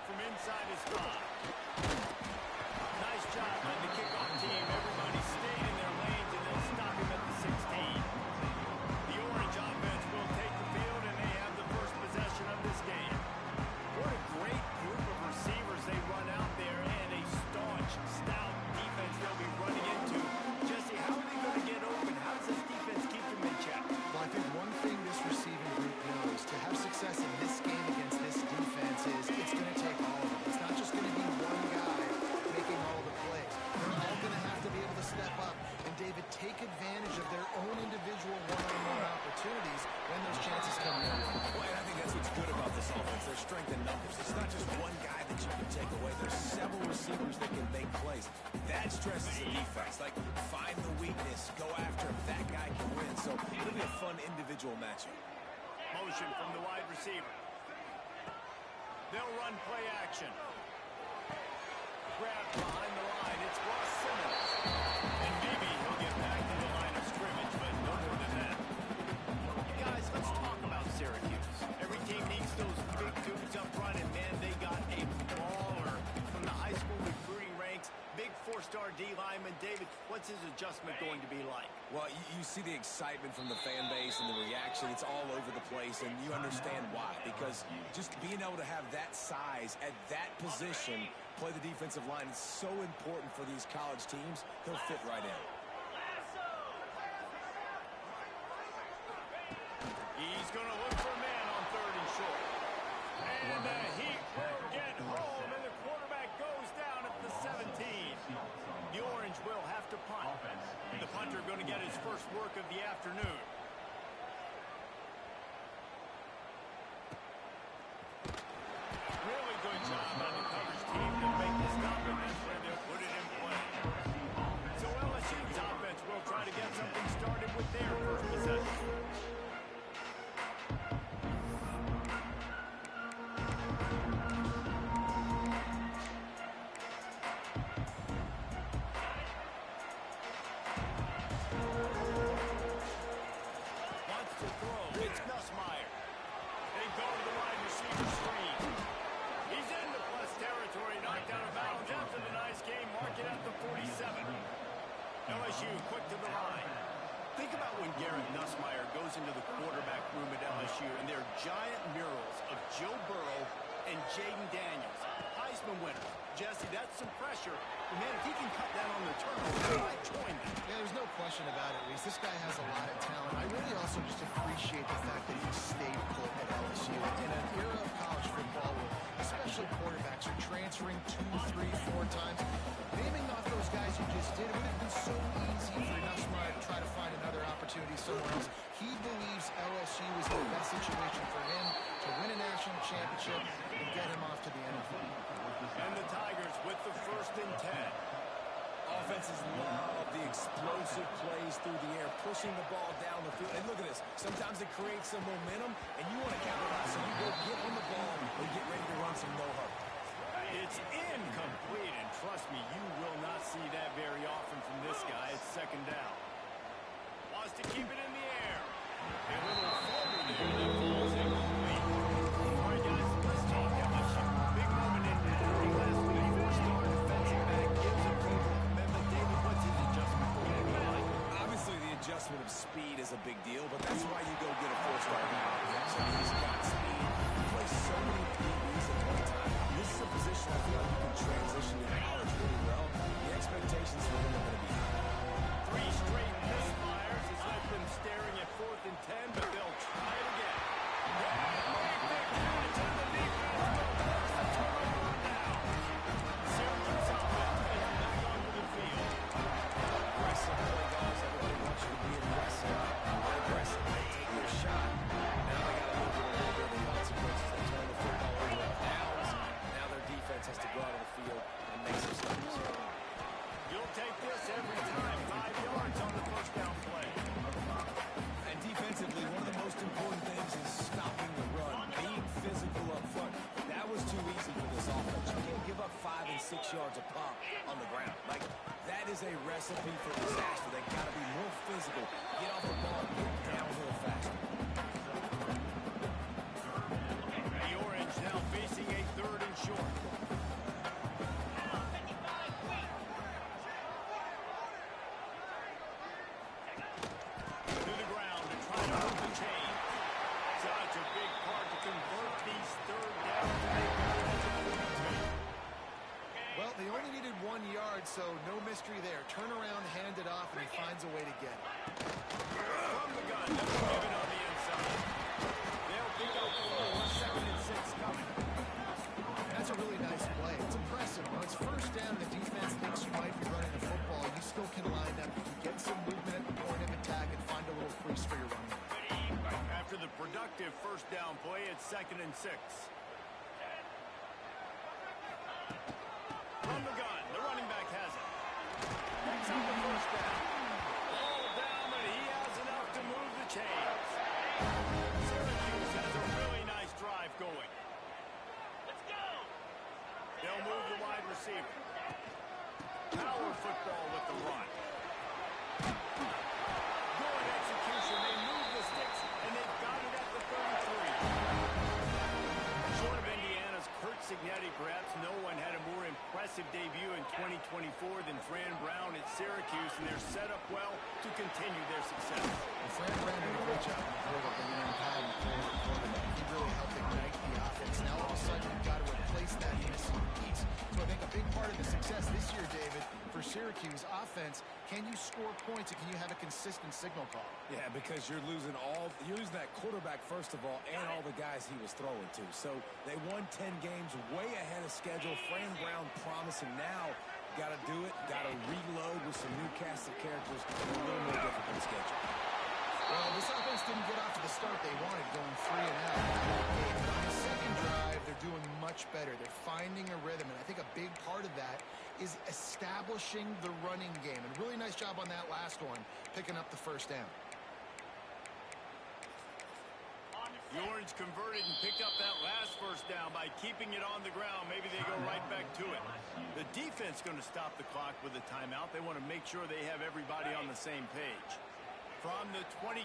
from inside his 5. Nice job by the kickoff team. Everybody stayed in their lanes, and they'll stop him at the 16. The Orange offense will take the field, and they have the first possession of this game. What a great group of receivers they run out there, and a staunch, stout defense they'll be running into. Jesse, how are they going to get open? How does this defense keep them in check? Well, I think one thing this receiving group knows to have success in this game against this defense is it's going to take all of them. It's not just going to be one guy making all the plays. They're all going to have to be able to step up and, David, take advantage of their own individual one-on-one opportunities when those chances come in. Well, and I think that's what's good about this offense. Their strength in numbers. It's not just one guy that you can take away. There's several receivers that can make plays. That stresses the defense. Like, find the weakness, go after him. That guy can win. So it'll be a fun individual matchup. Motion from the wide receiver. They'll run play action. Grab behind the line. It's Ross Simmons. And maybe he'll get back to the line of scrimmage, but no more than that. Guys, let's talk about Syracuse. Every team needs those big dudes up front, and man, they got a baller from the high school recruiting ranks. Big 4-star D lineman. David, what's his adjustment going to be like? Well, you see the excitement from the fan base and the reaction. It's all over the place, and you understand why. Because just being able to have that size at that position, play the defensive line, is so important for these college teams. He'll fit right in. He's going to look for a man on 3rd and short. And he will get home, and the quarterback goes down at the 17. The Orange will have to punt. The punter going to get his first work of the afternoon. Really good job by the coverage team to make the stop, and that's where they'll put it in play. So LSU's offense will try to get something started with their first possession. LSU quick to the line. Think about when Garrett Nussmeier goes into the quarterback room at LSU, and there are giant murals of Joe Burrow and Jaden Daniels, Heisman winners. Jesse, that's some pressure. Man, if he can cut down on the turnover, he might join them. Yeah, there's no question about it, Reese. This guy has a lot of talent. I really also just appreciate the fact that he stayed put at LSU. In an era of college football where especially quarterbacks are transferring 2, 3, 4 times, naming off those guys who just did, it would have been so easy for Nussmeier to try to find another opportunity somewhere else. He believes LSU is the best situation for him to win a national championship and get him off to the NFL. And the Tigers with the 1st and 10. Offenses love the explosive plays through the air, pushing the ball down the field. And look at this. Sometimes it creates some momentum, and you want to capitalize. So you go get on the ball and get ready to run some no-huddle. It's incomplete, and trust me, you will not see that very often from this guy. It's 2nd down. Wants to keep it in the air. A little forward there. That falls incomplete. All right, guys, let's talk LSU. Big moment in recruiting last week. 4-star defensive back gives a verbal commitment. David, what's his adjustment going to be like? Obviously, the adjustment of speed is a big deal, but that's why you go get a 4-star guy. So he's got speed. He plays so many DBs at one time. This is a position I feel like you can transition in college really well. The expectations for him are going to be high. 3 straight misfires has left them staring at 4th and 10, but they'll try it again. Big catch on the defense. The turnover now. Syracuse offense is back onto the field. Aggressive play calls. Everybody wants you to be aggressive. Aggressive. They take your shot. Now they got to live with a little bit of the consequences. They turn the football over on downs. Now their defense has to go out on the field and make some stops. You'll take this every time. 5 yards on the 1st down play. And defensively, one of the most important things is stopping the run, being physical up front. That was too easy for this offense. You can't give up 5 and 6 yards a pop on the ground. Like, that is a recipe for disaster. They got to be more physical, get off the ball, get downhill faster. The Orange now facing a 3rd and short. so no mystery there. Turn around, hand it off, and he finds a way to get it. From the gun, given on the inside. They'll pick up 4, 2nd and 6 coming. That's a really nice play. It's impressive. When it's first down and the defense thinks you might be running the football, you still can line up. You can get some movement at the point of attack and find a little crease for your running. After the productive first down play, it's 2nd and 6. From the gun, the running back has it. Picks up the first down. All down, but he has enough to move the chains. Syracuse has a really nice drive going. Let's go. They'll move the wide receiver. Power football with the run. Good execution. They move the sticks, and they've got it at the 33. Short of Indiana's Kurt Signetti, perhaps no one had a more impressive debut in 2024 than Fran Brown at Syracuse, and they're set up well to continue their success. Well, Fran Brown did a great job in the quarter, bringing in Pat and quarterback. He really helped ignite the offense. Now all of a sudden, you've got to replace that missing piece. So I think a big part of the success this year, David, for Syracuse offense, can you score points and can you have a consistent signal call? Yeah, because you're losing that quarterback first of all, and all the guys he was throwing to. So they won 10 games way ahead of schedule. Fran Brown promising now. Got to do it. Got to reload with some new cast of characters and a little more difficult schedule. Well, this offense didn't get off to the start they wanted, going 3 and out. But on the second drive, they're doing much better. They're finding a rhythm, and I think a big part of that is establishing the running game. And really nice job on that last one, picking up the first down. The Orange converted and picked up that last first down by keeping it on the ground. Maybe they go right back to it. The defense going to stop the clock with a timeout. They want to make sure they have everybody on the same page. From the 22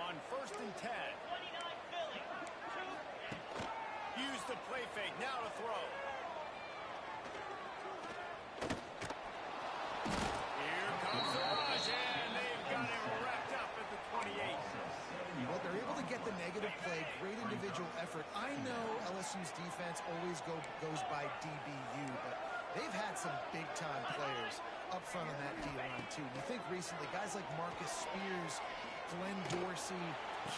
on 1st and 10. Use the play fake. Now to throw. Here comes the rush, and they've got him wrapped up at the 28. Well, they're able to get the negative play, great individual effort. I know LSU's defense always goes by DBU, but they've had some big-time players up front on that D-line, too. You think recently, guys like Marcus Spears, Glenn Dorsey,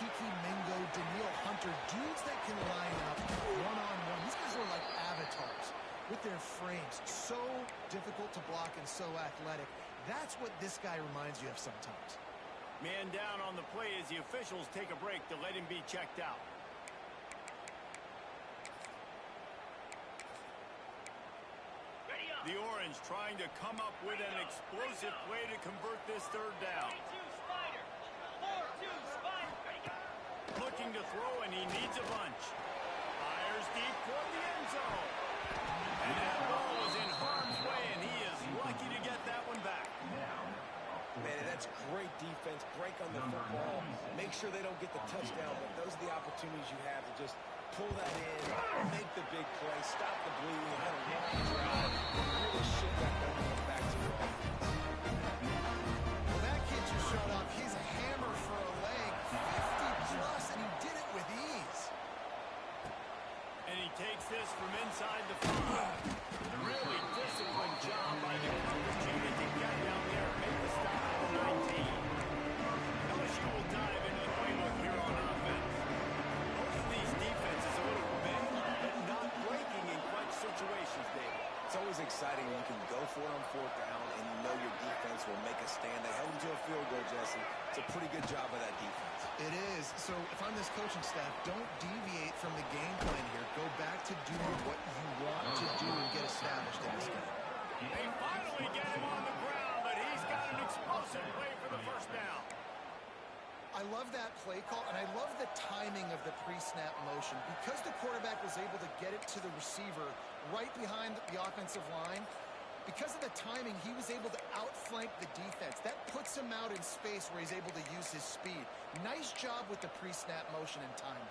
Kiki Mingo, Daniil Hunter, dudes that can line up one-on-one. These guys are like avatars with their frames. So difficult to block and so athletic. That's what this guy reminds you of sometimes. Man down on the play as the officials take a break to let him be checked out. The Orange trying to come up with an explosive play to convert this third down. Looking to throw, and he needs a bunch. Fires deep toward the end zone. And that ball was in harm's way, and he is lucky to get that one back. Man, that's great defense. Break on the football. Make sure they don't get the touchdown, but those are the opportunities you have to just pull that in, make the big play, stop the bleeding, and have a long drive, and really shift that momentum back to your offense. Well, that kid just showed off his hammer for a leg, 50-plus, and he did it with ease. And he takes this from inside the 5. Really disciplined job by the coverage unit to get down there and make the stop at the 19. LSU will dive into the playbook here on offense. Most of these defenses a little bend, but not breaking in clutch situations, David. It's always exciting when you can go for it on 4th down and you know your defense will make a stand. They held them to a field goal, Jesse. It's a pretty good job of that defense. It is. So if I'm this coaching staff, don't deviate from the game plan here. Go back to doing what you want to do and get established in this game. They finally get him on the ground, but he's got an explosive play for the first down. I love that play call, and I love the timing of the pre-snap motion. Because the quarterback was able to get it to the receiver right behind the offensive line, because of the timing, he was able to outflank the defense. That puts him out in space where he's able to use his speed. Nice job with the pre-snap motion and timing.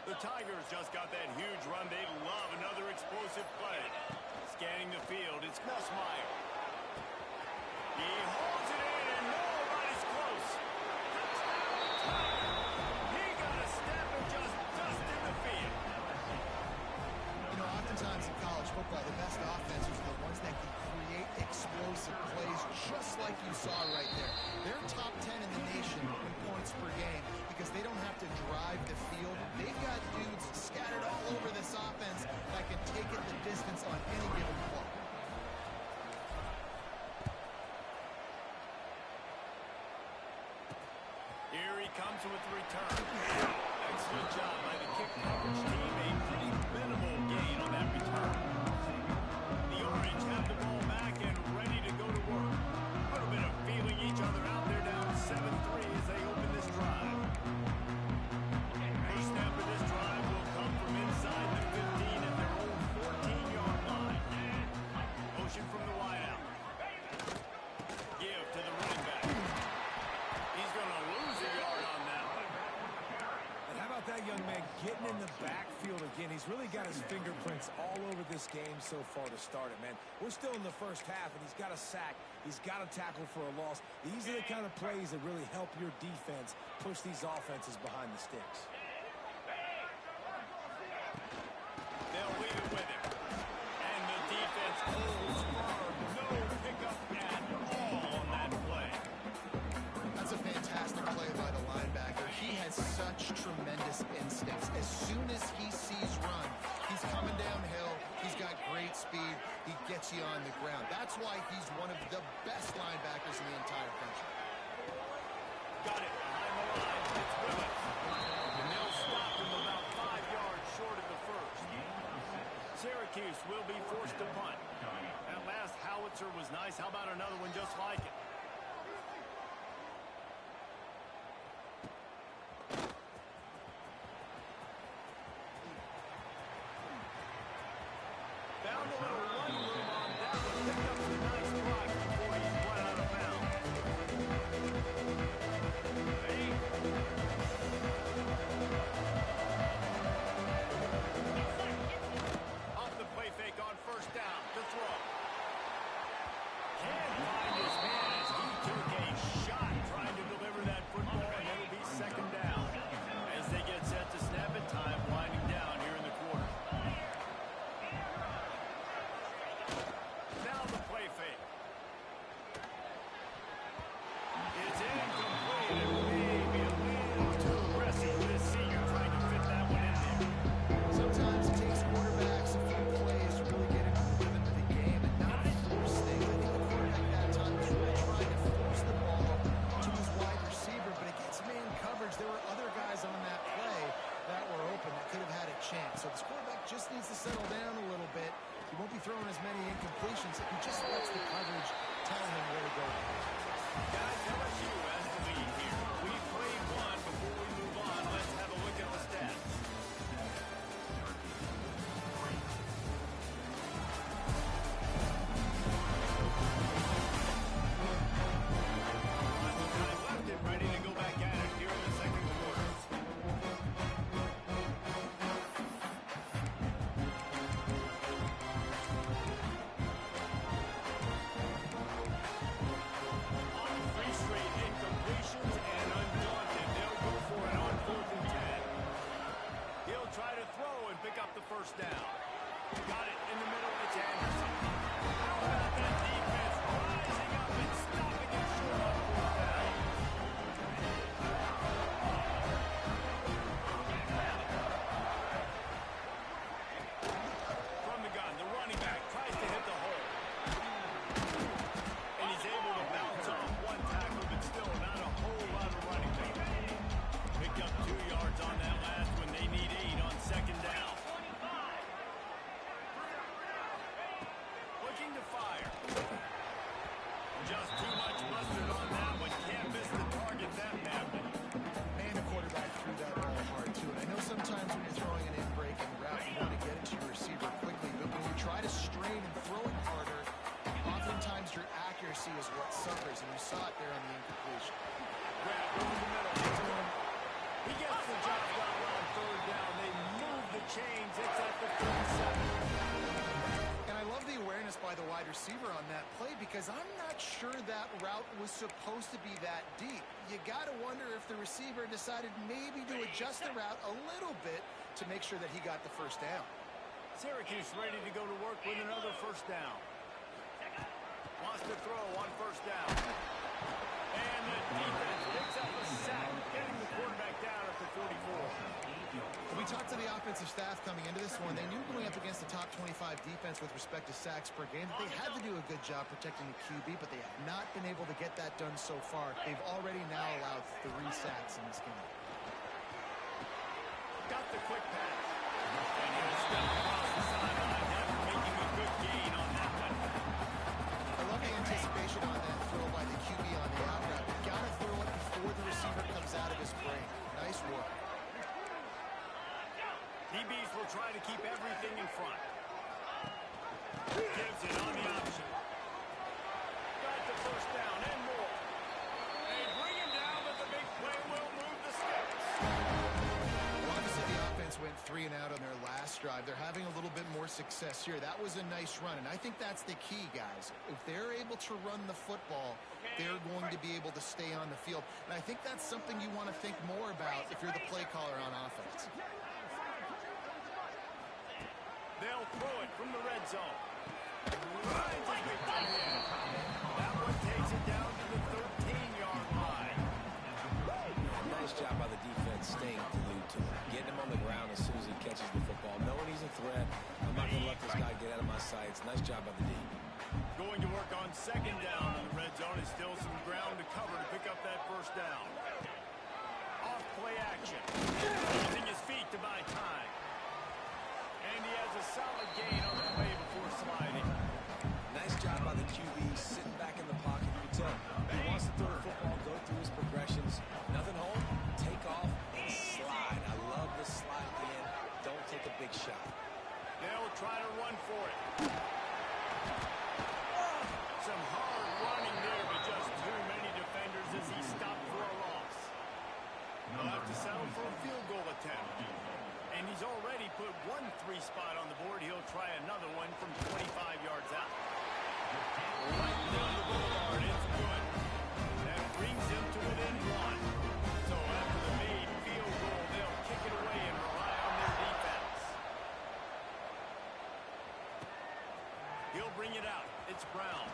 The Tigers just got that huge run. They love another explosive play. Scanning the field, it's Nussmeier. He comes with the return. Excellent job by the kick coverage team. A pretty minimal gain on that return. The Orange have the ball back and ready to go to work. A little bit of feeling each other out there, down 7-3 as they open this drive. First snap of this drive will come from inside the 15 at their own 14-yard line. Motion from the wideout. Give to the running back. He's going to lose a yard on that one. And how about that young man getting in the backfield again? He's really got his fingerprints all over this game so far to start it, man. We're still in the first half, and he's got a sack. He's got a tackle for a loss. These are the kind of plays that really help your defense push these offenses behind the sticks. They'll leave it with him. And the defense holds firm. No pickup at all on that play. That's a fantastic play by the linebacker. He has such tremendous instincts. As soon as he sees run, he's coming downhill. He's got great speed. He gets you on the ground. That's why he's one of the best linebackers in the entire country. Got it behind the line. It's Willis. And they'll stop him about 5 yards short of the first. Syracuse will be forced to punt. That last howitzer was nice. How about another one just like it? Found a little run room on that one. Picked up some nice blocks before he's run out of bounds. Hey. Off the play fake on first down to throw. Can't find his man as he took a shot trying to deliver that football, and it'll be second down as they get set to snap it. Time winding down here in the quarter. Now the play fake. It's incomplete and maybe a little too aggressive with his senior trying to fit that one in there. Sometimes it takes quarterbacks a few plays to really get into the rhythm of the game and not force things. I think the quarterback at that time was really trying to force the ball to his wide receiver, but against man coverage, there were other guys on that play that were open that could have had a chance. So this quarterback just needs to settle down a little bit. He won't be throwing as many incompletions if he just lets the coverage tell him where to go. Guys, LSU has the lead here. We played one before we move on. Let's have a look at the stats. Lots of time left and ready to go back at it here in the second quarter. On 3 straight incompletions and undaunted, they'll go for it on 4th and 10. He'll try to throw and pick up the first down. Got it in the middle. It's Anderson. How about that defense rising up and stopping him short on 4th down? From the gun, the running back tries to hit the hole. And he's able to bounce off one tackle, but still not a whole lot of running back. Picked up 2 yards on that last one. They need 8 on second down. Looking to fire. Just too much mustard on that one. Can't miss the target that badly. And the quarterback threw that ball hard, too. And I know sometimes when you're throwing an in-breaking route, you want to get it to your receiver quickly. But when you try to strain and throw it harder, oftentimes your accuracy is what suffers. And you saw it there on the incompletion. Grab over the middle. It's to him. He gets the job done on 3rd down. They move the chains. It's at the 37. And I love the awareness by the wide receiver on that play because I'm not sure that route was supposed to be that deep. You got to wonder if the receiver decided maybe to adjust the route a little bit to make sure that he got the first down. Syracuse ready to go to work with another first down. Wants to throw on 1st down. And the defense picks up a sack, getting the quarterback down at the 44. We talked to the offensive staff coming into this one. They knew going up against the top 25 defense with respect to sacks per game that they had to do a good job protecting the QB, but they have not been able to get that done so far. They've already now allowed 3 sacks in this game. Got the quick pass. And he'll step across the sideline after making a good gain on that one. I love the anticipation on that throw by the QB on the out route. You got to throw it before the receiver comes out of his brain. Nice work. DBs will try to keep everything in front. Gives it on the option. Got the first down and more. They bring him down, but the big play will move the sticks. Well, obviously the offense went 3 and out on their last drive. They're having a little bit more success here. That was a nice run, and I think that's the key, guys. If they're able to run the football, they're going to be able to stay on the field. And I think that's something you want to think more about if you're the play caller on offense. They'll throw it from the red zone. That one takes it down to the 13-yard line. Nice job by the defense staying glued to him. Getting him on the ground as soon as he catches the football. Knowing he's a threat. I'm not going to let this guy get out of my sights. Nice job by the D. Going to work on second down in the red zone. Is still some ground to cover to pick up that first down. Off play action. Using his feet to buy time. And he has a solid gain on the play before sliding. Nice job by the QB sitting back in the pocket. You can tell he wants to throw the football, go through his progressions. Nothing home, take off, and slide. I love this slide at the end. Don't take a big shot. They'll try to run for it. Some hard running there, but just too many defenders as he stopped for a loss. They'll have to settle for a field goal attempt. And he's already put 1 3 spot on the board. He'll try another one from 25 yards out. Right down the boulevard, it's good. That brings him to within 1. So after the made field goal, they'll kick it away and rely on their defense. He'll bring it out. It's Brown.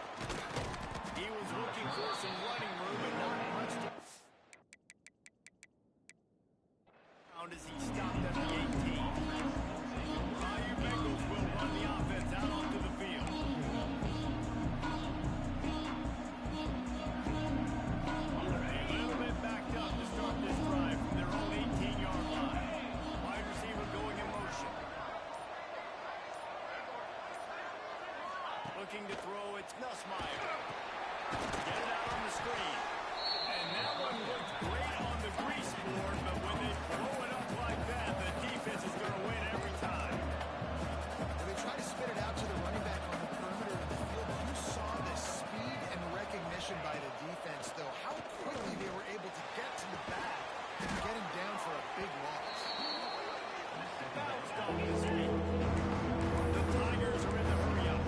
He was looking for some running room and not much to... As he stopped at the 18. Bayou Bengals will run the offense out onto the field. A little bit backed up to start this drive from their own 18-yard line. Wide receiver going in motion. Looking to throw, it's Nussmeier. Get it out on the screen. And that one looked great on the grease board, but when they blow it up like that, the defense is going to win every time. And they try to spit it out to the running back on the perimeter of the field. You saw the speed and recognition by the defense, though, how quickly they were able to get to the back and get him down for a big loss. Bounced off his feet. The Tigers are in the hurry-up.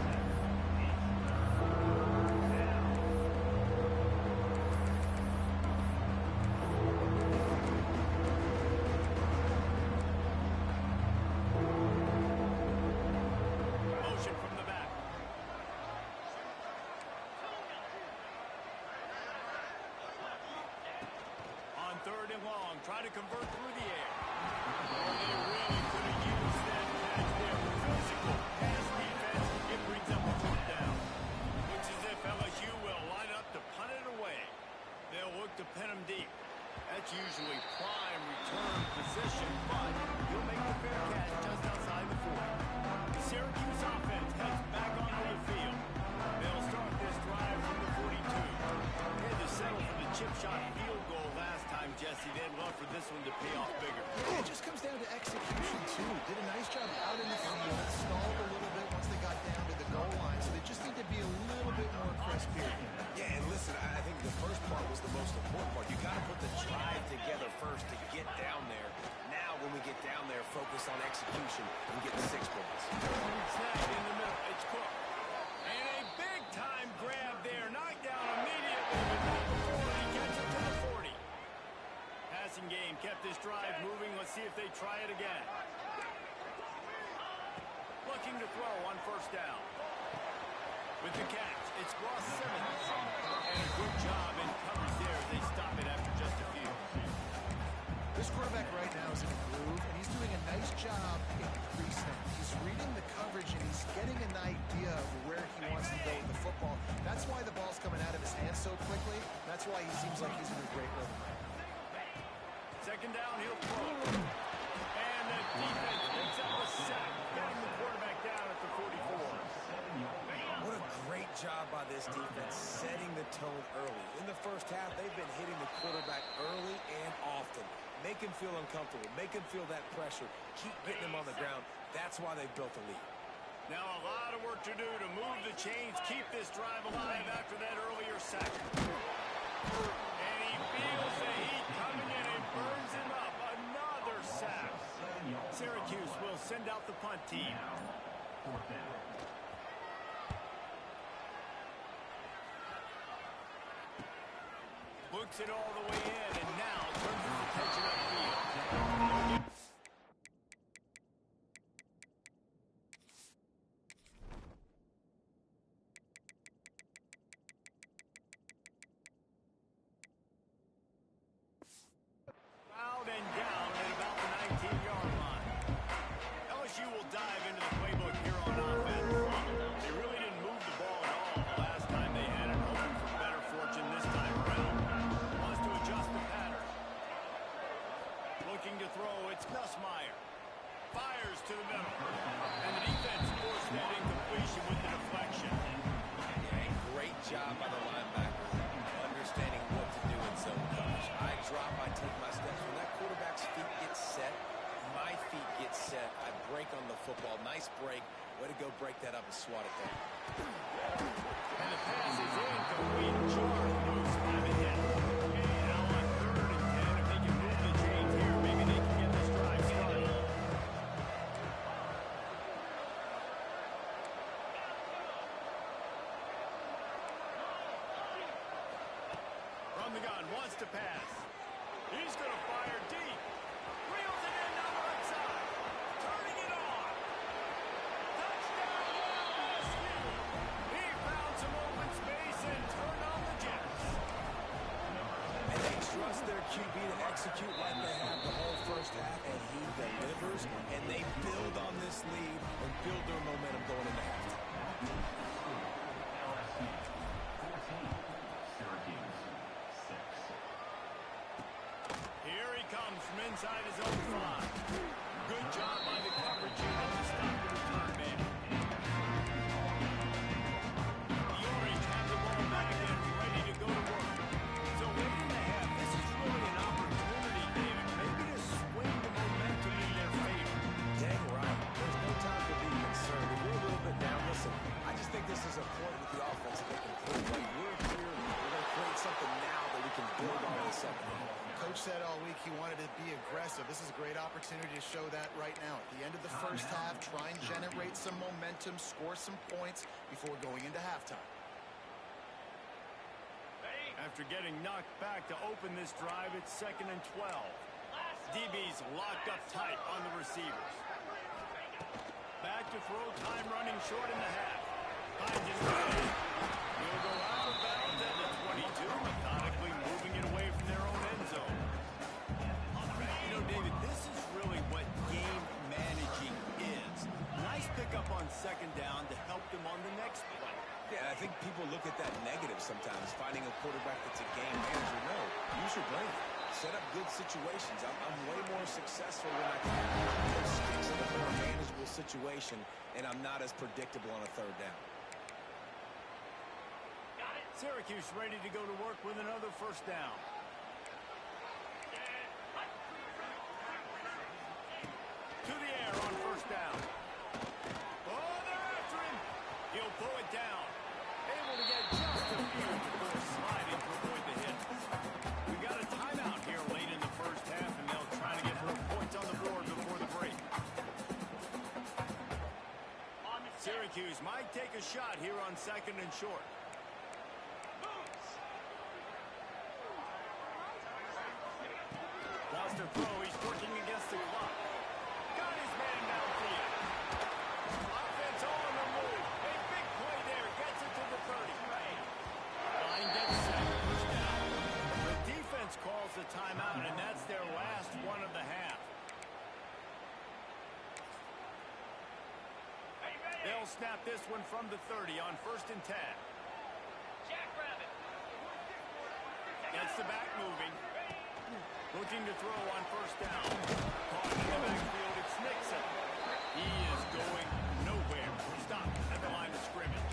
Try to convert through the air. Oh, they really could have used that catch there. Physical pass defense. It brings up a 4th down. Looks as if LSU will line up to punt it away. They'll look to pin him deep. That's usually prime return position, but he'll make the fair catch just outside the 40. The Syracuse offense heads back onto the field. They'll start this drive from the 42. They had to settle for the chip shot field goal last time, Jesse. They'd love for this one to pay off bigger. Yeah, it just comes down to execution, too. Did a nice job out in the field. Stalled a little bit once they got down to the goal line, so they just need to be a little bit more crisp here. Yeah, and listen, I think the first part was the most important part. You got to put the drive together first to get down there. Now, when we get down there, focus on execution and get 6 points. Snap in the middle. It's Cook. And a big-time grab there. Knocked down immediately, but not before he gets it to the 40. Passing game kept this drive moving. Let's see if they try it again. Looking to throw on first down. With the catch, it's Ross Simmons. And a good job in coverage there as they stop it after just a few. This quarterback right now is in a groove, and he's doing a nice job in pre-snap. He's reading the coverage, and he's getting an idea of where he wants to go with the football. That's why the ball's coming out of his hands so quickly. That's why he seems like he's in a great rhythm right now. Second down, he'll throw. And the defense picks up a sack, getting the quarterback down at the 44. What a great job by this defense, setting the tone early. In the first half, they've been hitting the quarterback early and often. Make him feel uncomfortable. Make him feel that pressure. Keep getting him on the ground. That's why they've built a lead. Now a lot of work to do to move the chains, keep this drive alive after that earlier sack. And he feels the heat coming in and burns him up. Another sack. Syracuse will send out the punt team. Looks it all the way in, and now turns his attention upfield. Out and down at about the 19-yard line. LSU will dive into the playbook here on offense. They really didn't move the ball at all the last time they had it, hoping for better fortune this time around. Wants to adjust the pattern. Looking to throw, it's Nussmeier. Fires to the middle. And the defense forced that incompletion with the deflection. Yeah, great job by the linebacker, understanding what to do in zone coverage. I drop, I take my steps. When that quarterback's feet get set, my feet get set. I break on the football. Nice break. Way to go break that up and swat it there. And the pass is incomplete. Jordan moves by the hit. And now on 3rd and 10, if they can move the chains here, maybe they can get this drive started. From the gun, wants to pass. He's going to fire deep. Reels it in on the right side. Turning it on. Touchdown, LSU. He found some open space and turned on the Jets. And they trust their QB to execute like they have the whole first half, and he delivers, and they build on this lead and build their momentum going into halftime. Here he comes from inside his own 5. Good job by the coverage unit to stop the return man. The Orange have the ball back again, ready to go to work. So late in the half, this is really an opportunity, David, maybe to swing the momentum in their favor. Dang right. There's no time to be concerned. If we're a little bit down, listen, I just think this is a point with the offense that they can prove. Like, we're here, we're going to create something now that we can build on in the second half. Coach said all week he wanted to be aggressive. This is a great opportunity to show that right now. At the end of the first half, try and generate some momentum, score some points before going into halftime. After getting knocked back to open this drive, it's 2nd and 12. DB's locked up tight on the receivers. Back to throw, time running short in the half. Finds his way. He'll go out of bounds at the 22, methodically moving it away from their own end zone. You know, David, this is really what game managing is. Nice pickup on 2nd down to help them on the next play. Yeah, I think people look at that negative sometimes, finding a quarterback that's a game manager. No, use your brain. Set up good situations. I'm way more successful when I can put sticks in a more manageable situation, and I'm not as predictable on a 3rd down. Syracuse ready to go to work with another 1st down. To the air on 1st down. Oh, they're after him. He'll pull it down. Able to get just a few before sliding to avoid the hit. We got a timeout here late in the first half, and they'll try to get more points on the board before the break. Syracuse might take a shot here on 2nd and short. Wants to throw. He's working against the clock. Got his man downfield. Offense all on the move. A big play there. Gets it to the 30. Line gets set. First down. The defense calls the timeout, and that's their last one of the half. They'll snap this one from the 30 on 1st and 10. Gets the back moving. Looking to throw on 1st down. Caught in the backfield, it's Nixon. He is going nowhere. Stop at the line of scrimmage.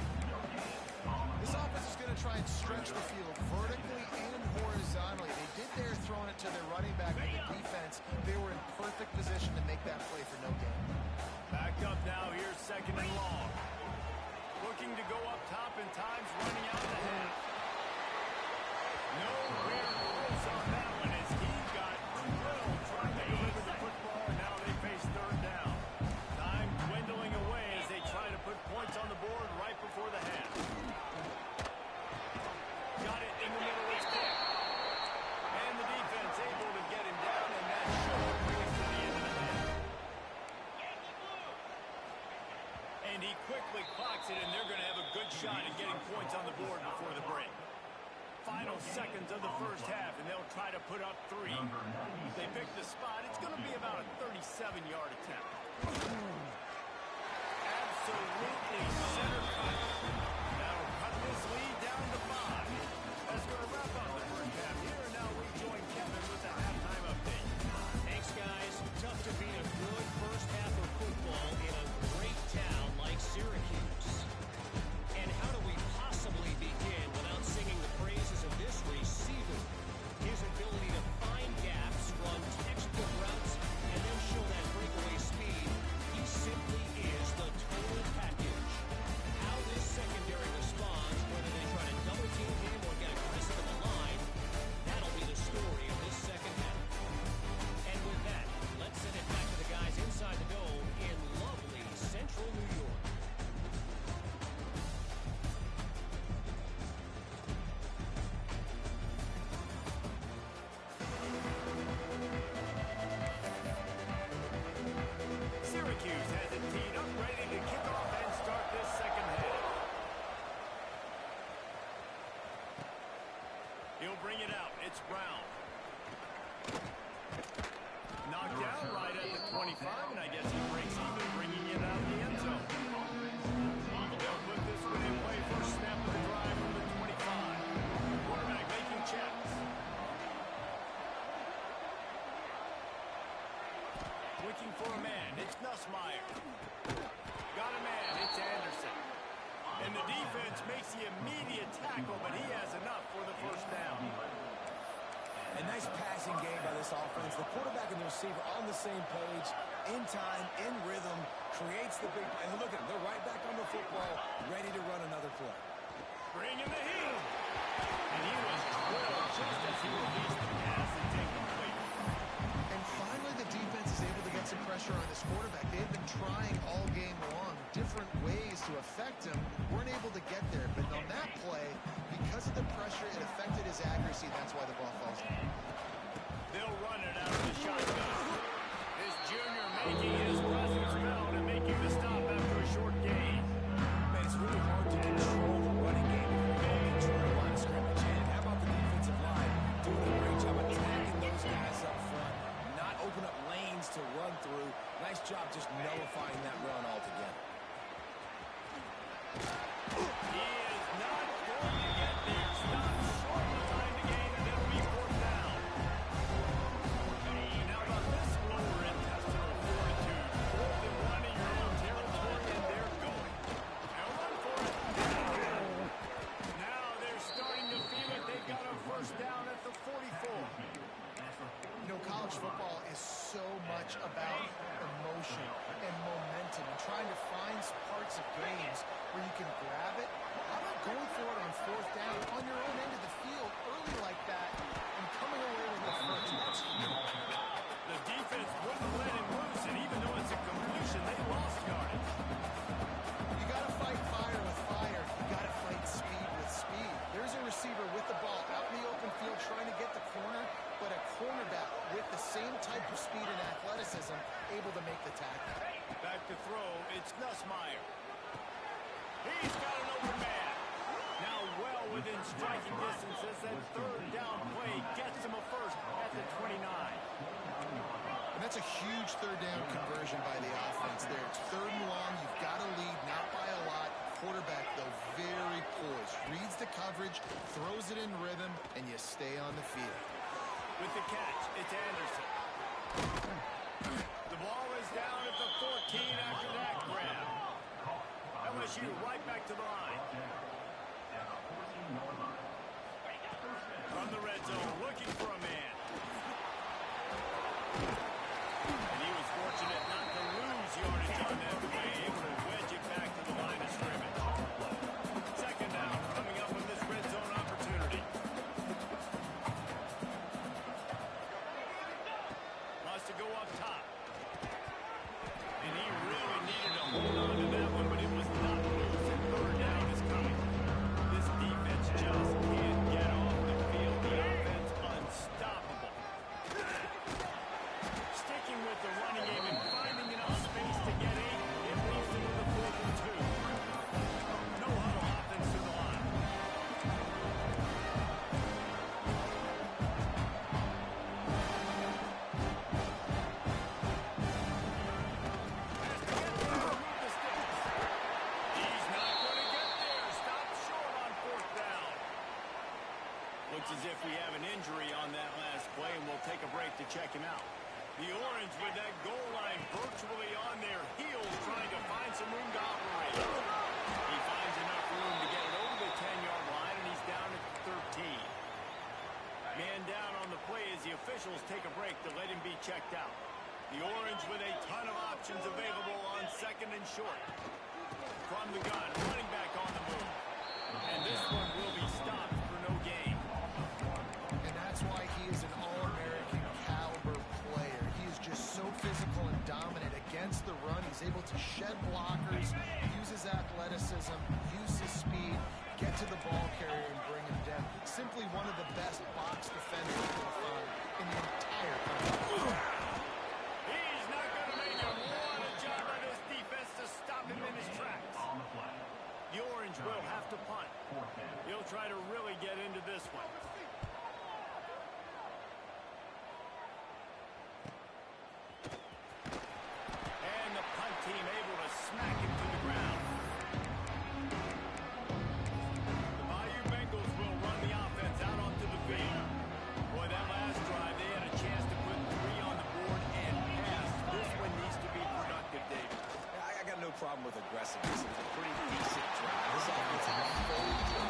This offense is going to try and stretch the field vertically and horizontally. They did there throwing it to their running back with the defense. They were in perfect position to make that play for no gain. Backed up now, here's 2nd and long. Looking to go up top in times, running out the half. Nowhere close on that one as he got drilled trying to deliver the football, and now they face 3rd down. Time dwindling away as they try to put points on the board right before the half. Got it in the middle, it's quick. And the defense able to get him down, and that should bring us to the end of the half. And he quickly clocks it, and they're going to have a good shot at getting points on the board before the break. Final seconds of the 1st half, and they'll try to put up 3. They pick the spot. It's going to be about a 37-yard attempt. Absolutely center cut. That'll cut this lead down to 5. That's going to wrap up the 1st half here. Now we join Kevin with the halftime update. Thanks, guys. Tough to beat a good 1st half of football in a great town like Syracuse. And how do we possibly begin without singing the praises of this receiver? His ability to find gaps, run textbook routes, and then show that breakaway speed. He simply is the total package. How this secondary responds, whether they try to double team him or get aggressive in the line, that'll be the story of this 2nd half. And with that, let's send it back to the guys inside the dome in lovely central New York. Syracuse has it teed up, ready to kick off and start this 2nd half. He'll bring it out. It's Brown. Knocked down right at the 25, and I guess he breaks even, bringing it out of the end zone. They'll put this one in play. First snap of the drive from the 25. Quarterback making checks. Looking for a man. It's Nussmeier. Got a man. It's Anderson. And the defense makes the immediate tackle, but he has enough for the 1st down. A nice passing game by this offense. The quarterback and the receiver on the same page, in time, in rhythm, creates the big play. And look at them. They're right back on the football, ready to run another play. Bring in the heel. And he was drilled just as he released the pass and take complete. And finally, the defense is able to get some pressure on this quarterback. They've been trying all game long, different ways to affect him. Weren't able to get there. But on that play, because of the pressure, it affected his accuracy. That's why the ball falls down. They'll run it out of the shotgun. This junior making his presence felt and making the stop after a short gain. Man, it's really hard to control the running game if you don't control the line of scrimmage. And how about the defensive line doing a great job attacking those guys up front, not open up lanes to run through. Nice job just nullifying that run altogether. He is not going to get there. Stop short of time to gain, and it'll be 4th down. And how about this lower intestinal fortitude? 4th and 1 in your own territory, and they're going. They'll run for it. Now they're starting to feel it. They've got a 1st down at the 44. You know, college football is so much about emotion and momentum and trying to find parts of games where you can grab it. How about going for it on 4th down on your own end of the field early like that and coming away with the 1st? That's huge. The defense wouldn't let him loose, and even though it's a completion, they lost yardage. You got to fight fire with fire. You got to fight speed with speed. There's a receiver with the ball out in the open field trying to get the corner, but a cornerback with the same type of speed and athleticism able to make the tackle. Back to throw, it's Nussmeier. He's got an open man. Now well within striking distance as that third down play gets him a first at the 29. And that's a huge third down conversion by the offense there. It's third and long. You've got to lead, not by a lot. Quarterback, though, very poised. Reads the coverage, throws it in rhythm, and you stay on the field. With the catch, it's Anderson. The ball is down at the 14 after that grab. LSU right back to the line. From the red zone, looking for a man. And he was fortunate not to lose yardage on that play, able to wedge it back to the line of scrimmage. Second down coming up with this red zone opportunity. Wants to go up top. And he really needed to hold on to that one, but it was not loose, and third down is coming. This defense just can't get off the field. The offense unstoppable. Sticking with the running game and finding enough space to get 8. It leads them to the 4th and 2. No huddle offense to the line. He's not going to get there. Stop short on 4th down. Looks as if we have an injury on that last play, and we'll take a break to check him out. The Orange with that goal line virtually on their heels, trying to find some room to operate. He finds enough room to get it over the 10-yard line, and he's down at 13. Man down on the play as the officials take a break to let him be checked out. The Orange with a ton of options available on 2nd and short. From the gun, running back on the move. And this one will be stopped for no gain. And that's why he is an All-American caliber player. He is just so physical and dominant against the run. He's able to shed blockers, use his athleticism, use his speed, get to the ball carrier and bring him down. Simply one of the best box defenders you can find in the entire country. He's not going to make it. What a job by this defense to stop him in his tracks. The Orange will have to punt. He'll try to really get into this one. And the punt team able to smack him to the ground. The Bayou Bengals will run the offense out onto the field. Boy, that last drive, they had a chance to put 3 on the board and pass. This one needs to be productive, David. I got no problem with aggressiveness. It was a pretty decent drive. This offense is fully drive.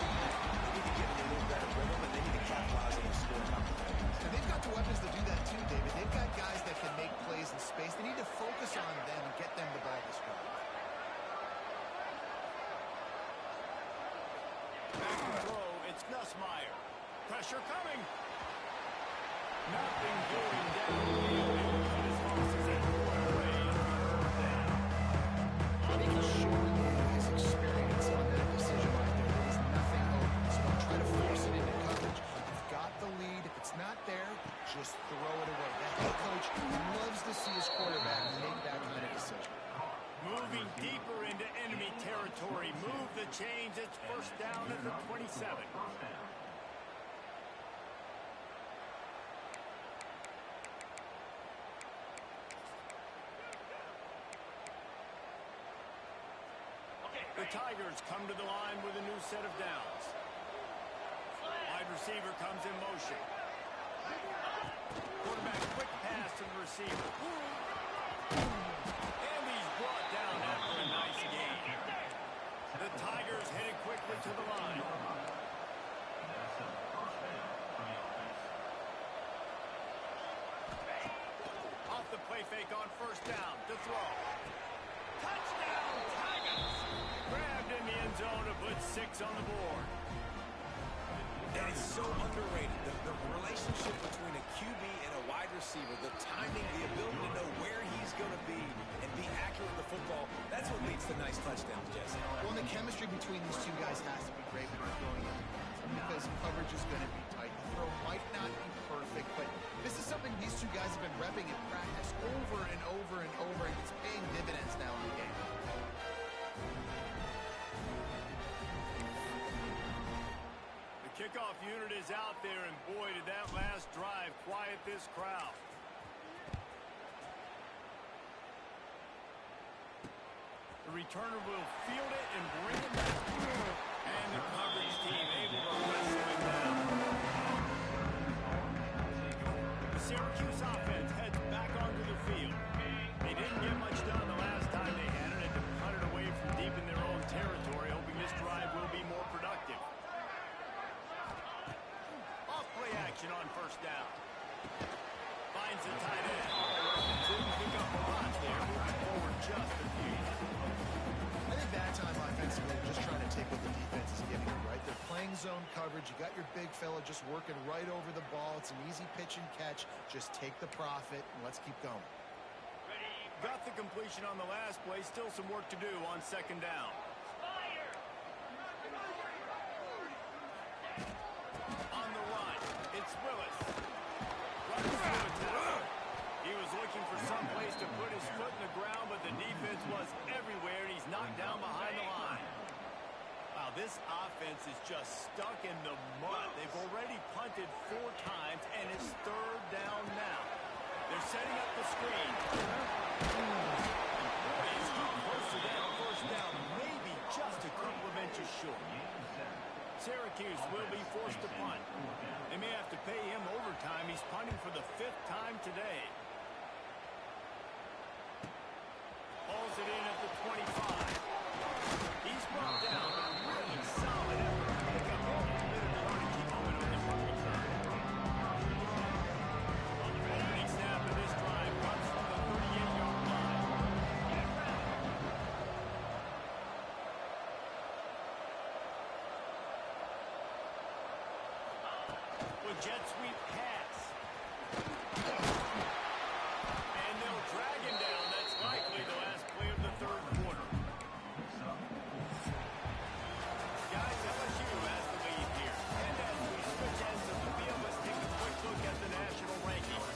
They need to get in a little better rhythm, and they need to capitalize on the scoring opportunities. And they've got the weapons to do that too, David. They've got guys that can make plays in space. They need to focus on them and get them the ball this drive. Back to throw, it's Nussmeier. Pressure coming. Nothing going downfield. His losses at quarterback. Making sure his experience on that decision right there. There was nothing open, so don't try to force it into coverage. You've got the lead. If it's not there, just throw it away. That head coach loves to see his quarterback make that kind of decision. Moving deeper into enemy territory. Move the chains. It's first down at the 27. The Tigers come to the line with a new set of downs. Wide receiver comes in motion. Quarterback quick pass to the receiver. And he's brought down after a nice gain. The Tigers headed quickly to the line. Off the play fake on first down to throw. Touchdown, Tigers! Grabbed in the end zone to put 6 on the board. And it's so underrated. The relationship between a QB and a wide receiver, the timing, the ability to know where he's going to be and be accurate with the football, that's what leads to nice touchdowns, Jesse. Well, the chemistry between these two guys has to be great when they're throwing it because coverage is going to be tight. The throw might not be perfect, but this is something these two guys have been repping in practice over and over and over, and it's paying dividends now in the game. kickoff unit is out there, and boy, did that last drive quiet this crowd. The returner will field it and bring it back. And the coverage team able to wrestle it down. The Syracuse offense heads back onto the field. They didn't get much done the last time they had it, and to punt it away from deep in their own territory, hoping this drive will be more productive. Off-play action on first down. Finds the tight end. Didn't pick up a lot there, moving forward just a few. I think that time offensively, they're just trying to take what the defense is giving them, right? They're playing zone coverage. You got your big fella just working right over the ball. It's an easy pitch and catch. Just take the profit, and let's keep going. Got the completion on the last play. Still some work to do on second down. On the run, it's Willis. Runs through a tackle. He was looking for some place to put his foot in the ground, but the defense was everywhere, and he's knocked down behind the line. Wow, this offense is just stuck in the mud. They've already punted 4 times, and it's third down now. They're setting up the screen. Boy, is he close to that first down, maybe just a couple of inches short. Syracuse will be forced to punt. They may have to pay him overtime. He's punting for the 5th time today. Hauls it in at the 25. He's brought down, but really solid effort to pick up all the bit of ground and keep moving on the front return. Opening snap of this drive comes from the 38-yard line. With jet sweep pass. And they'll drag him down. That's likely the last play of the third quarter. Guys, LSU has the lead here. And as we switch ends of the field, let's take a quick look at the national rankings.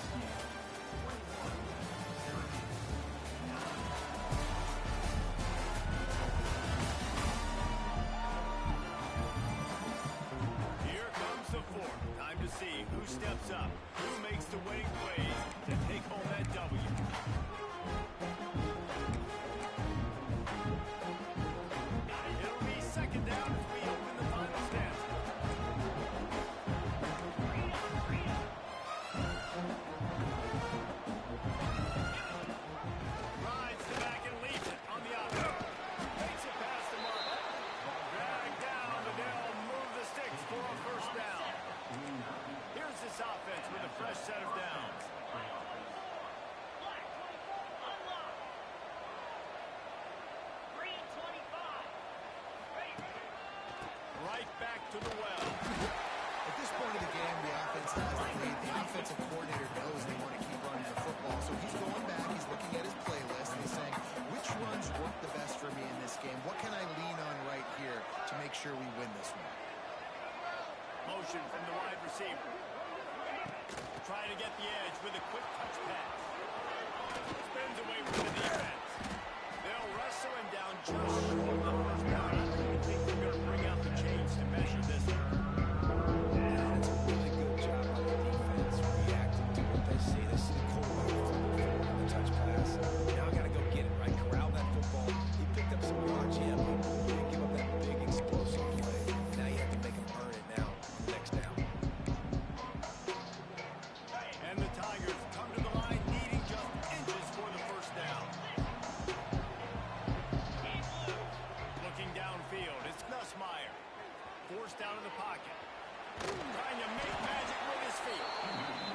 Here comes the 4th. Time to see who steps up, who makes the winning plays to take home that W. It'll be second down as we open the final stanza. Rides the back and leaves it on the outside. Takes it past the mark. Dragged down, but they'll move the sticks for a first down. Here's this offense with a fresh set of downs. Right back to the well. At this point of the game, the offense has the lead. The offensive coordinator knows they want to keep running the football, so he's going back, he's looking at his playlist, and he's saying, which runs work the best for me in this game? What can I lean on right here to make sure we win this one? Motion from the wide receiver. Trying to get the edge with a quick touch pass. Spins away from the defense. They'll wrestle him down just short of the first down. I don't even think they're going to bring out the chains to measure this one. That's a really good job by the defense reacting to what they see. They see the quarterback on the touch pass. Now I got to go get it, right? Corral that football. He picked up some yards, yeah, but he didn't give up that big explosive play. Now you have to make him earn it now. Next down. And the Tigers come to the line needing just inches for the first down. Looking downfield, it's Nussmeier. Forced out of the pocket. Trying to make magic with his feet.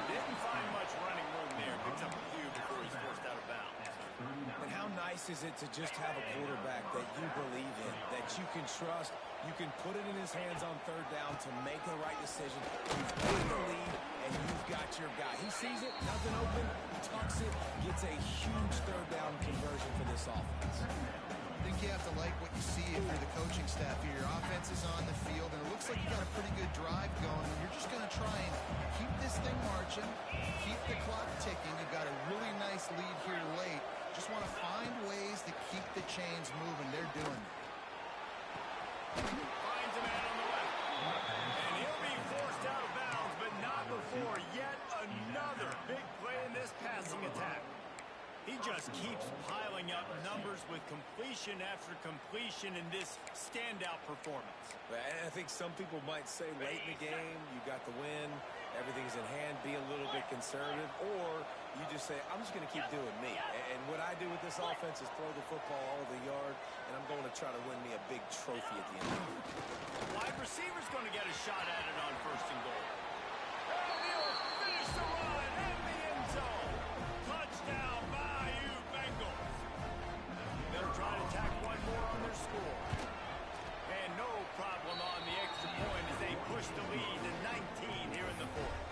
Didn't find much running room there. Picks up a few before he's forced out of bounds. And how nice is it to just have a quarterback that you believe in, that you can trust, you can put it in his hands on third down to make the right decision. You've taken the lead, and you've got your guy. He sees it, nothing open, tucks it, gets a huge third down conversion for this offense. I think you have to like what you see if you're the coaching staff here. Your offense is on the field, and it looks like you got a pretty good drive going. And you're just going to try and keep this thing marching, keep the clock ticking. You've got a really nice lead here late. Just want to find ways to keep the chains moving. They're doing it. Finds a man on the left. And he'll be just keeps piling up numbers with completion after completion in this standout performance. And I think some people might say late in the game, you got the win, everything's in hand, be a little bit conservative, or you just say, I'm just going to keep doing me. And what I do with this offense is throw the football all over the yard, and I'm going to try to win me a big trophy at the end of the game. Wide receiver's going to get a shot at it on 1st and goal. And he'll finish the run in the end zone. Touchdown, Bayou Bengals. They'll try to tack one more on their score. And no problem on the extra point as they push the lead to 19 here in the 4th.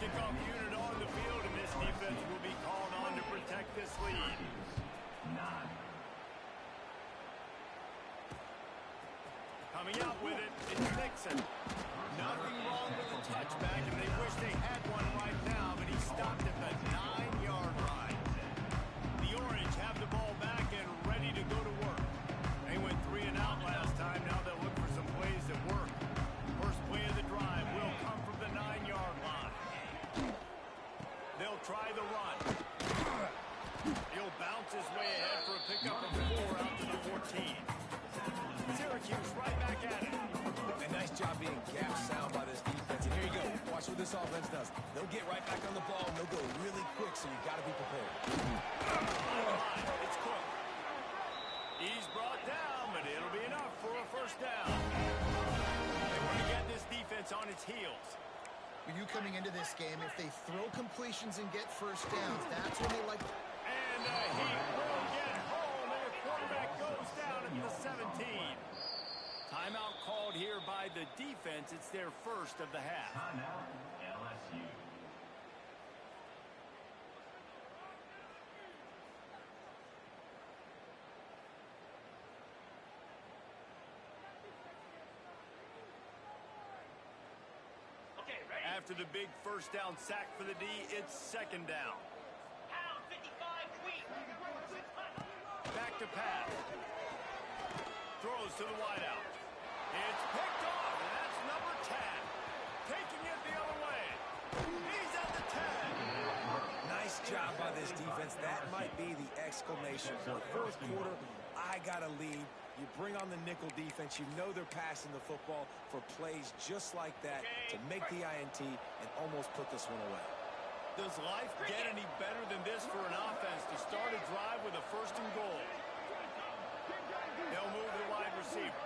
Kickoff unit on the field, and this defense will be called on to protect this lead. Coming out with it, it's Nixon. Nothing wrong with the touchback, and they wish they had one right now, but he stopped at the 9-yard line. The Orange have the ball back and ready to go to work. They went 3 and out last time. Now they'll look for some plays that work. First play of the drive will come from the 9-yard line. They'll try the run. He'll bounce his way ahead for a pickup of 4 out to the 14. Syracuse right back at it. A nice job being gap sound by this defense. And here you go. Watch what this offense does. They'll get right back on the ball, and they'll go really quick, so you got to be prepared. It's Cook. He's brought down, but it'll be enough for a 1st down. They want to get this defense on its heels. When you coming into this game, if they throw completions and get 1st downs, that's when they like... And he will get home, and the quarterback goes down at the 17. Timeout called here by the defense. It's their 1st of the half. Timeout, LSU. After the big 1st down sack for the D, it's 2nd down. Back to pass. Throws to the wideout. It's picked off, and that's number 10. Taking it the other way. He's at the 10. Nice job by this defense. That might be the exclamation point. 4th quarter, I got a lead. You bring on the nickel defense. You know they're passing the football for plays just like that to make the INT and almost put this one away. Does life get any better than this for an offense to start a drive with a 1st and goal? They'll move the wide receiver.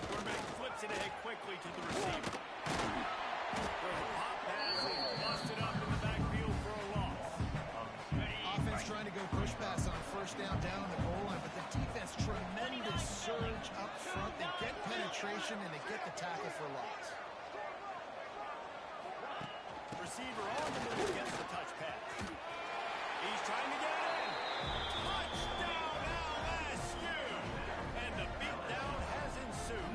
Quarterback flips it ahead quickly to the receiver. There's a pop pass and busted up in the backfield for a loss. Offense trying to go push pass on 1st down on the goal line, but the defense, tremendous surge up front. They get penetration, and they get the tackle for loss. Receiver on the move gets the touch pass. He's trying to get it in. Touchdown LSU! And the beatdown has ensued.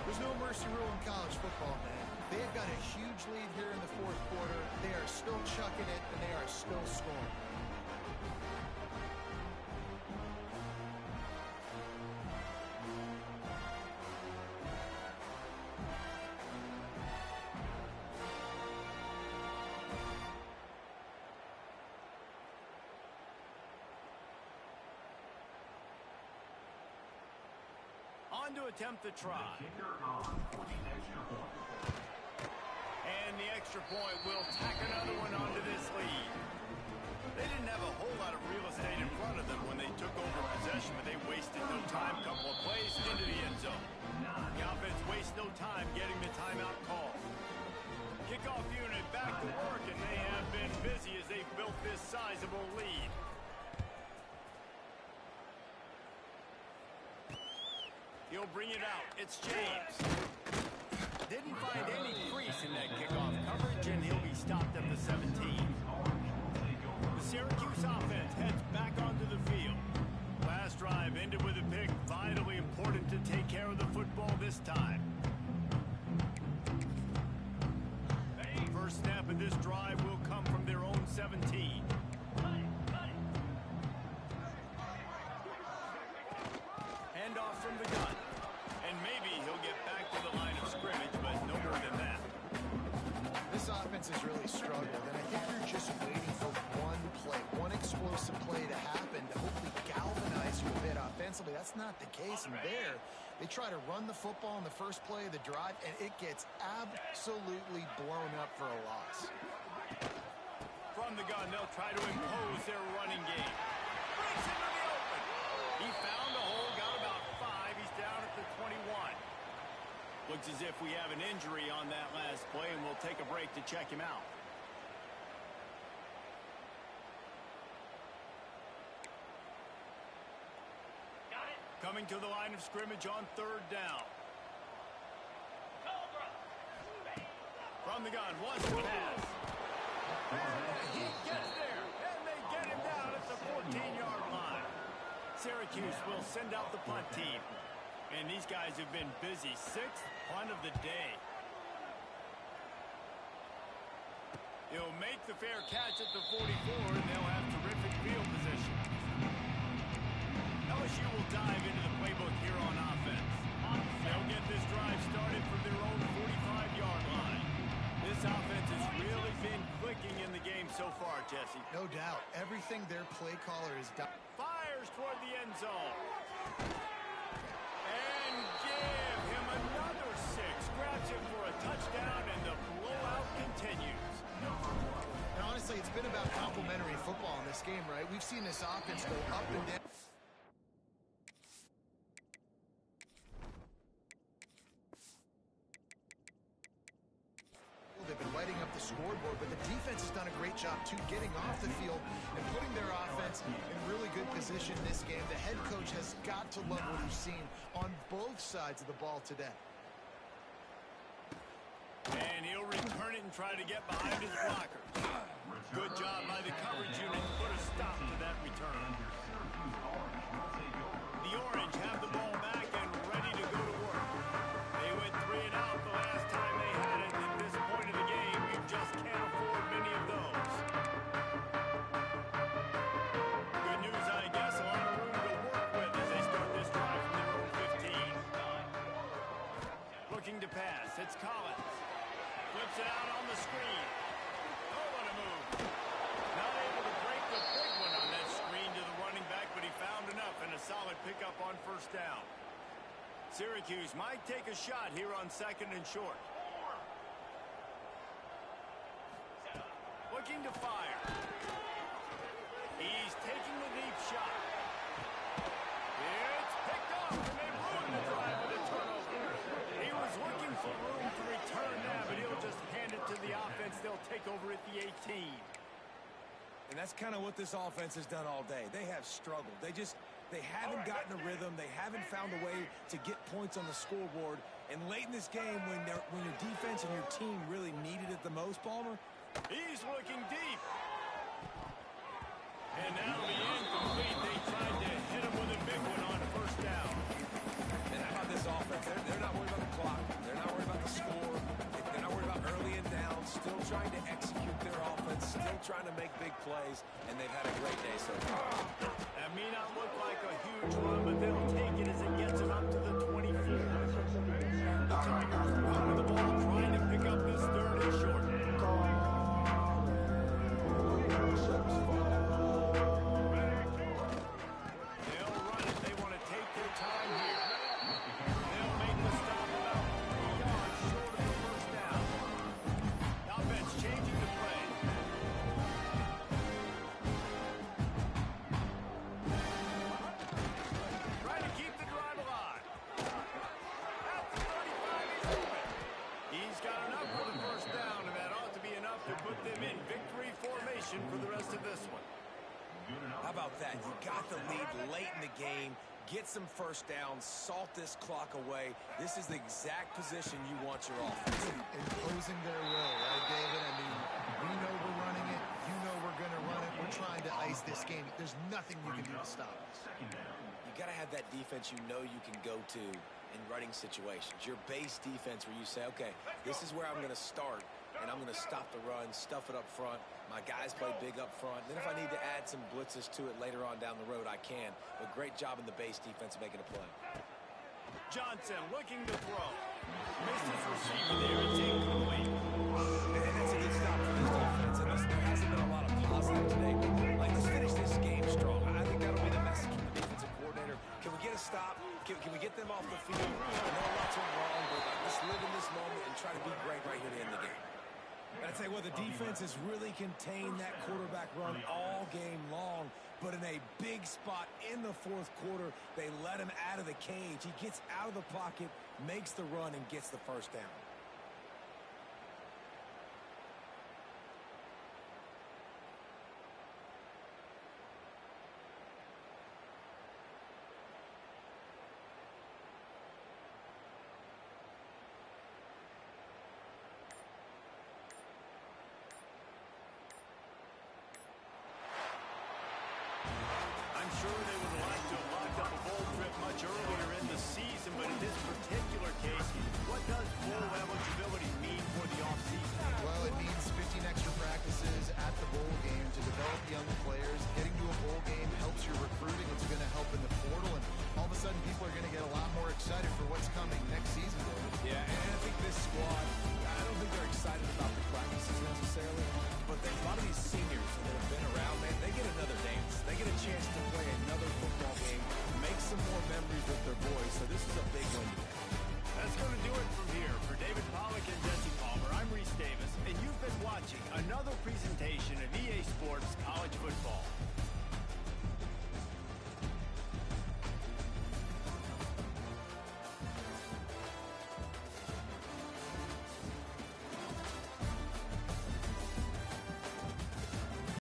There's no mercy rule in college football, man. They've got a huge lead here in the 4th quarter. They are still chucking it, and they are still scoring. On to attempt the try. And the extra point will tack another one onto this lead. They didn't have a whole lot of real estate in front of them when they took over possession, but they wasted no time. Couple of plays into the end zone. The offense wastes no time getting the timeout call. Kickoff unit back to work, and they have been busy as they've built this sizable lead. He'll bring it out. It's James. Didn't find any crease in that kickoff coverage, and he'll be stopped at the 17. The Syracuse offense heads back onto the field. Last drive ended with a pick. Vitally important to take care of the football this time. First snap of this drive will come from their own 17. Handoff from the gun. And maybe he'll get back to the line of scrimmage, but no more than that. This offense has really struggled, and I think they're just waiting for one play, one explosive play to happen to hopefully galvanize you a bit offensively. That's not the case, and there, they try to run the football in the first play of the drive, and it gets absolutely blown up for a loss. From the gun, they'll try to impose their running game. Breaks into the open. He found a hole, got about 5. He's down at the 21. Looks as if we have an injury on that last play, and we'll take a break to check him out. Got it. Coming to the line of scrimmage on 3rd down. From the gun, wants to pass. And he gets there, and they get him down at the 14-yard line. Syracuse will send out the punt team. And these guys have been busy. 6th punt of the day. He'll make the fair catch at the 44, and they'll have terrific field position. LSU will dive into the playbook here on offense. They'll get this drive started from their own 45-yard line. This offense has really been clicking in the game so far, Jesse. No doubt. Everything their play caller has done. Fires toward the end zone. And give him another 6. Grabs him for a touchdown, and the blowout continues. And honestly, it's been about complementary football in this game, right? We've seen this offense go up and down. They've been lighting up the scoreboard, but the defense has done a great job, too, getting off the field and putting their offense in really good position in this game. The head coach has got to love what he's seen on both sides of the ball today. And he'll return it and try to get behind his blockers. Good job by the coverage unit to put a stop to that return. The Orange have the ball back and ready to go to work. They went 3 and out the last time they had it. At this point of the game, you just can't afford many of those. Good news, I guess, a lot of room to work with as they start this drive from their own 15. Looking to pass, it's Collins. Flips it out on the screen. Oh, what a move. Not able to break the big one on that screen to the running back, but he found enough and a solid pickup on 1st down. Syracuse might take a shot here on 2nd and short. Looking to fire. He's taking the deep shot. It's picked off, and they ruined the drive with a turnover. He was looking for room to return that, but he'll just hand it to the offense. They'll take over at the 18. And that's kind of what this offense has done all day. They have struggled. They haven't gotten a rhythm. They haven't found a way to get points on the scoreboard. And late in this game, when your defense and your team really needed it the most, Palmer. He's looking deep. And that'll be incomplete. They tried to hit him with a big one on 1st down. And how about this offense? They're not worried about the clock. They're not worried about the score. They're not worried about early and down. Still trying to execute their offense. Still trying to make big plays. And they've had a great day so far. That may not look like a huge run, but they'll take it as it gets them up to the 24. The Tigers running the ball, trying to pick up this 3rd and short. They'll run it. They want to take their time here. They'll make the stop about 3 yards short of the 1st down. The offense changing the play. Trying to keep the drive alive. At the 35, he's open. He's got enough for the 1st down, and that ought to be enough to put them in victory formation for the rest of this one. How about that? You got the lead late in the game. Get some 1st downs. Salt this clock away. This is the exact position you want your offense. Imposing their will, right, David? I mean, we know we're running it. You know we're going to run it. We're trying to ice this game. There's nothing you can do to stop us. You got to have that defense you know you can go to in running situations. Your base defense where you say, okay, this is where I'm going to start, and I'm going to stop the run, stuff it up front. My guys play big up front. Then if I need to add some blitzes to it later on down the road, I can. But great job in the base defense making a play. Johnson looking to throw. Missed his receiver there. It's incomplete. And that's a good stop for this defense. And listen, there hasn't been a lot of positive today. Like, let's finish this game strong. I think that'll be the message from the defensive coordinator. Can we get a stop? Can we get them off the field? I know a lot's went wrong, but let's live in this moment and try to be great right here to end the game. And I tell you what, the defense has really contained that quarterback run all game long. But in a big spot in the fourth quarter, they let him out of the cage. He gets out of the pocket, makes the run, and gets the first down.